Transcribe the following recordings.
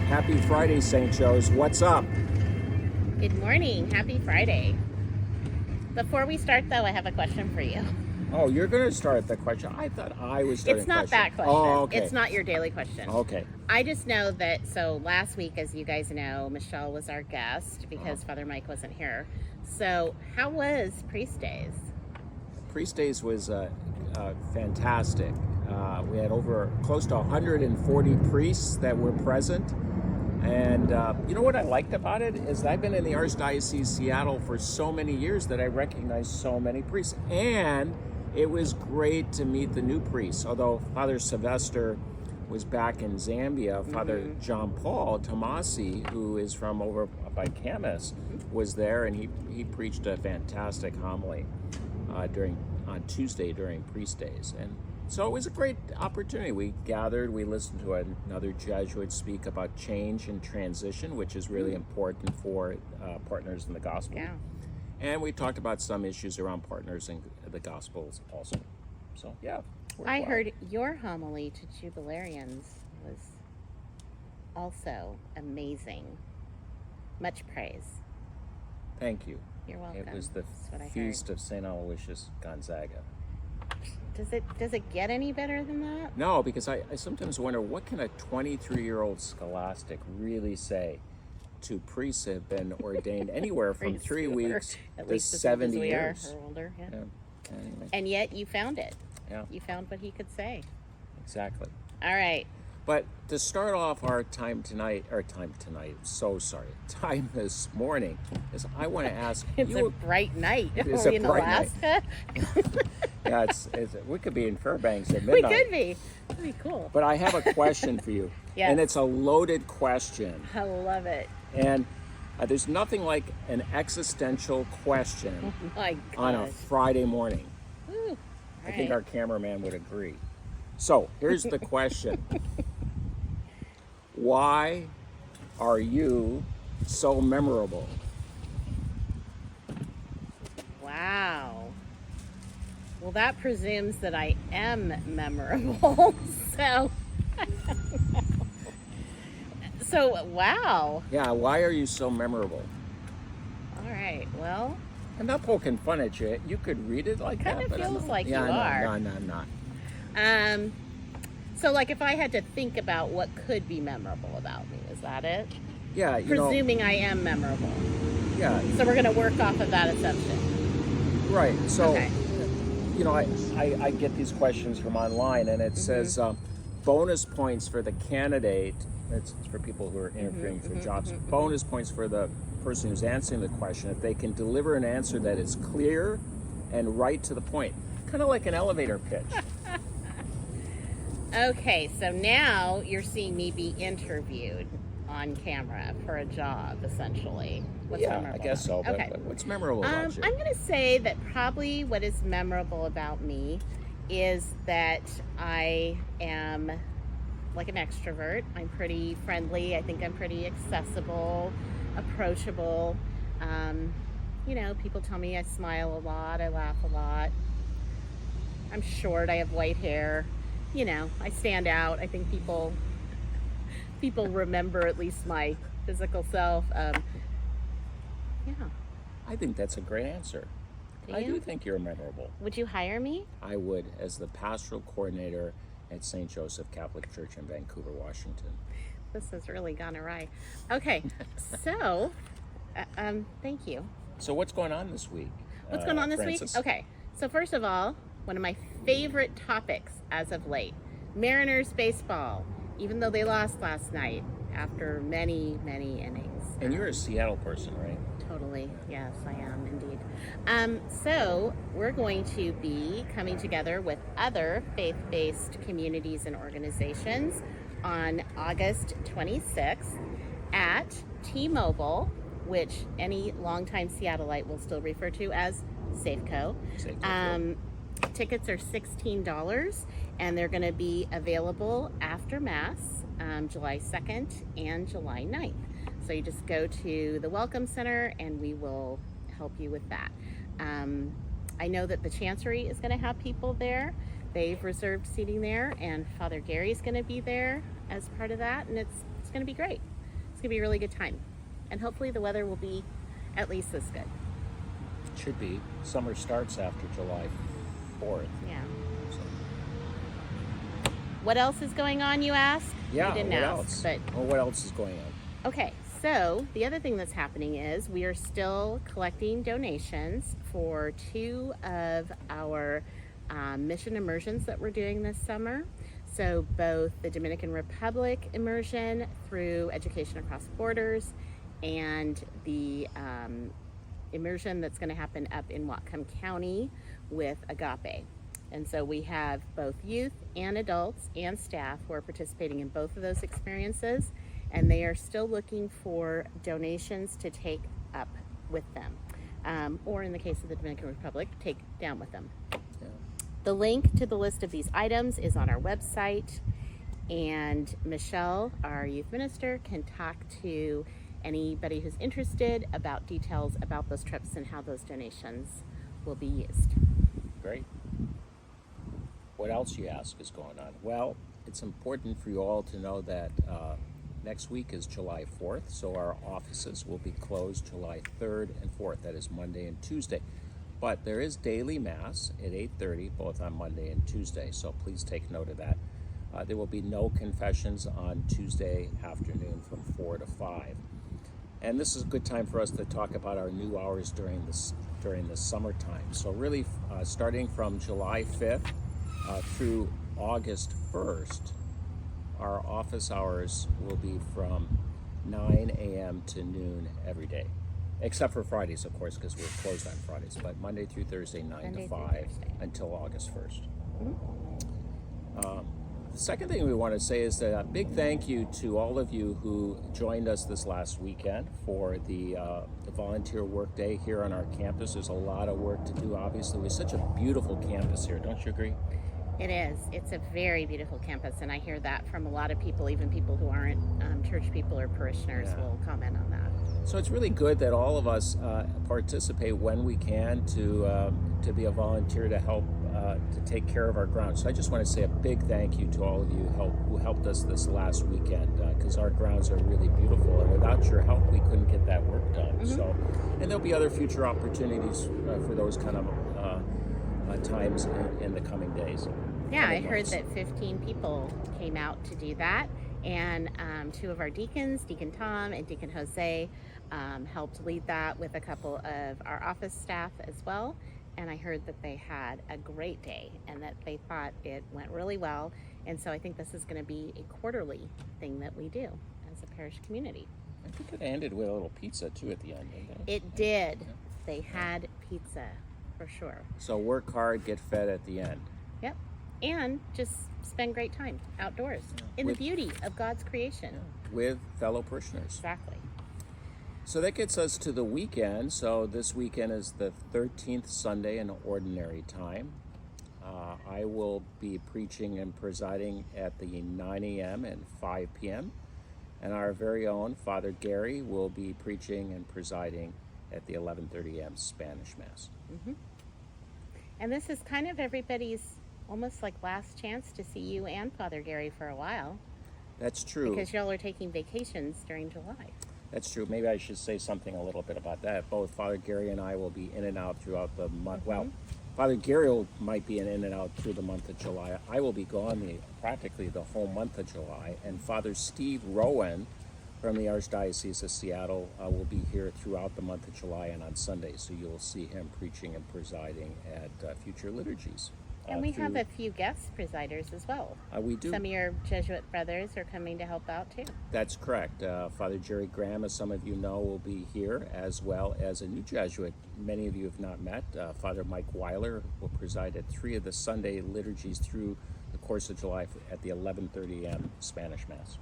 Happy Friday, St. Joe's. What's up? Good morning. Happy Friday. Before we start, though, I have a question for you. Oh, you're going to start the question. I thought I was starting It's not the question. that question. Oh, okay. It's not your daily question. Okay. I just know that, so last week, as you guys know, Michelle was our guest because Father Mike wasn't here. So how was Priest Days? Priest Days was fantastic. We had over close to 140 priests that were present. And you know what I liked about it is I've been in the Archdiocese of Seattle for so many years that I recognize so many priests. And it was great to meet the new priests. Although Father Sylvester was back in Zambia, Father John Paul Tomasi, who is from over by Camas, was there, and he preached a fantastic homily on Tuesday during Priest Days. And so it was a great opportunity. We gathered, we listened to another Jesuit speak about change and transition, which is really important for partners in the gospel. Yeah. And we talked about some issues around partners in the gospels also. So, yeah. I heard your homily to Jubilarians was also amazing. Much praise. Thank you. You're welcome. It was the That's what I feast of St. Aloysius Gonzaga. Does it get any better than that? No, because I sometimes wonder, what can a 23-year-old scholastic really say to priests that have been ordained anywhere from 3 weeks to 70 years? Or older, yeah. Anyway. And yet you found it. Yeah. You found what he could say. Exactly. All right. But to start off our time this morning, is I want to ask It's you. a bright night. It's Are a we in bright Alaska? Yeah, we could be in Fairbanks at We midnight. could be. That'd be cool. But I have a question for you. Yes. And it's a loaded question. I love it. And there's nothing like an existential question My gosh. on a Friday morning. Woo. I think our cameraman would agree. So here's the question. Why are you so memorable? Wow. Well, that presumes that I am memorable. So, wow. Yeah, why are you so memorable? All right. Well, I'm not poking fun at you. You could read it like Kind that. of but I'm feels not- like yeah, you are. No, I'm not. So like if I had to think about what could be memorable about me, is that it? Yeah, you know. Presuming I am memorable. Yeah, So we're going to work off of that assumption. right. So, Okay. you know, I get these questions from online, and it says bonus points for the candidate. It's for people who are interviewing for jobs. Bonus points for the person who's answering the question if they can deliver an answer that is clear and right to the point. Kind of like an elevator pitch. Okay, so now you're seeing me be interviewed on camera for a job, essentially. What's Yeah, memorable I guess so. about me? But Okay. what's memorable about you? I'm going to say that probably what is memorable about me is that I am like an extrovert. I'm pretty friendly. I think I'm pretty accessible, approachable. You know, people tell me I smile a lot, I laugh a lot. I'm short, I have white hair. You know, I stand out. I think people remember at least my physical self. Yeah. I think that's a great answer. I do think you're memorable. Would you hire me? I would, as the pastoral coordinator at St. Joseph Catholic Church in Vancouver, Washington. This has really gone awry. Okay, so, thank you. So what's going on this week? What's going on this Francis? week? Okay, so first of all, one of my favorite topics as of late, Mariners baseball, even though they lost last night after many, many innings. And you're a Seattle person, right? Totally. Yes, I am indeed. So we're going to be coming together with other faith-based communities and organizations on August 26th at T-Mobile, which any longtime Seattleite will still refer to as Safeco. Tickets are $16, and they're going to be available after Mass, July 2nd and July 9th. So you just go to the Welcome Center and we will help you with that. I know that the Chancery is going to have people there. They've reserved seating there, and Father Gary's going to be there as part of that, and it's going to be great. It's gonna be a really good time, and hopefully the weather will be at least this good. Should be. Summer starts after July 4th. Yeah. So. What else is going on, you ask? Yeah, You didn't what ask, else? but Well, what else is going on? okay. So the other thing that's happening is we are still collecting donations for 2 of our mission immersions that we're doing this summer. So both the Dominican Republic immersion through Education Across Borders and the immersion that's going to happen up in Whatcom County with Agape. And so we have both youth and adults and staff who are participating in both of those experiences, and they are still looking for donations to take up with them, or in the case of the Dominican Republic, take down with them. Yeah. The link to the list of these items is on our website, and Michelle, our youth minister, can talk to anybody who's interested about details about those trips and how those donations will be used. Great. What else, you ask, is going on? Well, it's important for you all to know that next week is July 4th, so our offices will be closed July 3rd and 4th. That is Monday and Tuesday. But there is daily Mass at 8:30, both on Monday and Tuesday, so please take note of that. There will be no confessions on Tuesday afternoon from 4 to 5. And this is a good time for us to talk about our new hours during the summertime. So really, starting from July 5th through August 1st, our office hours will be from 9 a.m. to noon every day, except for Fridays, of course, because we're closed on Fridays. But Monday through Thursday, 9 to 5 until August 1st. The second thing we want to say is that a big thank you to all of you who joined us this last weekend for the volunteer work day here on our campus. There's a lot of work to do, obviously. We're such a beautiful campus here, don't you agree? It is. It's a very beautiful campus, and I hear that from a lot of people, even people who aren't church people or parishioners will comment on that. So it's really good that all of us participate when we can to be a volunteer to help to take care of our grounds. So I just want to say a big thank you to all of you who helped us this last weekend, because our grounds are really beautiful, and without your help we couldn't get that work done. So, and there'll be other future opportunities for those kind of times in the coming days. Yeah, I heard that 15 people came out to do that, and 2 of our deacons, Deacon Tom and Deacon Jose, helped lead that with a couple of our office staff as well. And I heard that they had a great day and that they thought it went really well. And so I think this is going to be a quarterly thing that we do as a parish community. I think it ended with a little pizza too at the end, didn't it? It did. Yeah. They had pizza for sure. So work hard, get fed at the end. Yep. And just spend great time outdoors in the beauty of God's creation. With fellow parishioners. Exactly. So that gets us to the weekend. So this weekend is the 13th Sunday in ordinary time. I will be preaching and presiding at the 9 a.m. and 5 p.m. And our very own Father Gary will be preaching and presiding at the 11:30 a.m. Spanish Mass. And this is kind of everybody's almost like last chance to see you and Father Gary for a while. That's true. Because y'all are taking vacations during July. That's true. Maybe I should say something a little bit about that. Both Father Gary and I will be in and out throughout the month. Well, Father Gary might be in and out through the month of July. I will be gone practically the whole month of July. And Father Steve Rowan from the Archdiocese of Seattle will be here throughout the month of July and on Sunday. So you'll see him preaching and presiding at future liturgies. And we have a few guest presiders as well. We do. Some of your Jesuit brothers are coming to help out too. That's correct. Father Jerry Graham, as some of you know, will be here, as well as a new Jesuit many of you have not met. Father Mike Weiler will preside at 3 of the Sunday liturgies through the course of July at the 11:30 a.m. Spanish Mass.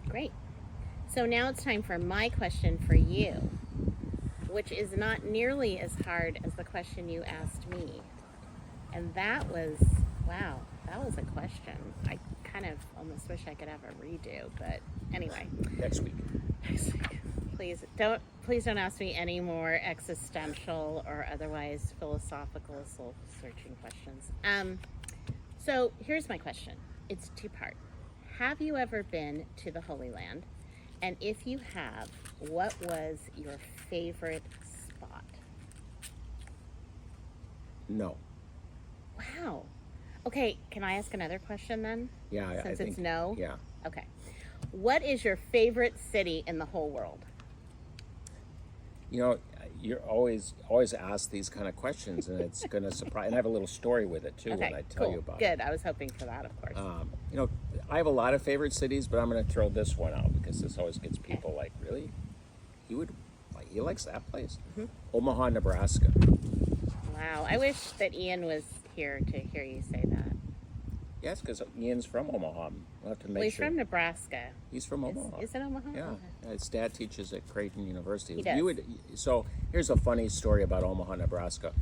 Great. So now it's time for my question for you, which is not nearly as hard as the question you asked me. And that was, wow, that was a question. I kind of almost wish I could have a redo, but anyway. Next week. Please don't ask me any more existential or otherwise philosophical, soul-searching questions. So here's my question. It's 2-part. Have you ever been to the Holy Land? And if you have, what was your favorite spot? No. Wow. Okay, can I ask another question then? Yeah, I Since think it's no? Yeah. Okay. What is your favorite city in the whole world? You know, you're always asked these kind of questions, and it's going to surprise. And I have a little story with it too Okay, when I tell cool. you about Good. I was hoping for that, of course. it. You know, I have a lot of favorite cities, but I'm going to throw this one out because this always gets people like, really? He likes that place? Mm-hmm. Omaha, Nebraska. Wow. I wish that Ian was here to hear you say that. Yes, because Ian's from Omaha. We'll have to make Well, he's sure. from Nebraska. He's from Omaha. Is it Omaha? Yeah, Okay. his dad teaches at Creighton University. He does. So here's a funny story about Omaha, Nebraska.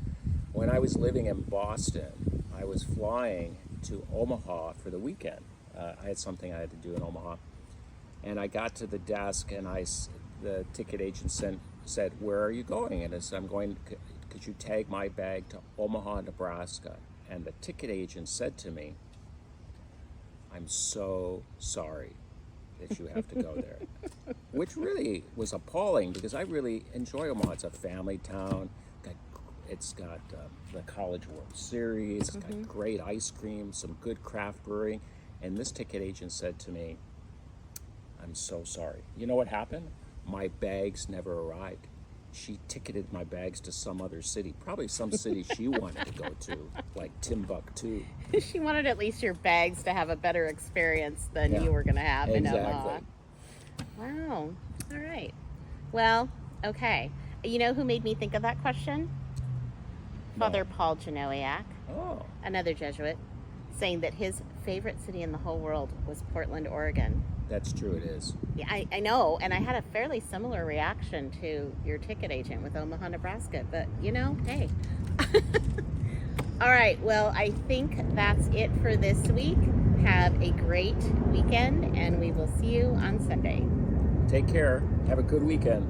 When I was living in Boston, I was flying to Omaha for the weekend. I had something I had to do in Omaha, and I got to the desk, and the ticket agent said, "Where are you going?" And I said, "I'm going. Could you tag my bag to Omaha, Nebraska?" And the ticket agent said to me, "I'm so sorry that you have to go there," which really was appalling because I really enjoy Omaha. It's a family town. It's got the College World Series. It's got great ice cream, some good craft brewing. And this ticket agent said to me, "I'm so sorry." You know what happened? My bags never arrived. She ticketed my bags to some other city, probably some city she wanted to go to, like Timbuktu. She wanted at least your bags to have a better experience than you were going to have in Omaha. Wow. All right. Well, okay. You know who made me think of that question? No. Father Paul Genowiak, Oh, another Jesuit, saying that his favorite city in the whole world was Portland, Oregon. that's true, it is. Yeah, I know, and I had a fairly similar reaction to your ticket agent with Omaha, Nebraska, but hey. All right, well, I think that's it for this week. Have a great weekend, and we will see you on Sunday. Take care. Have a good weekend.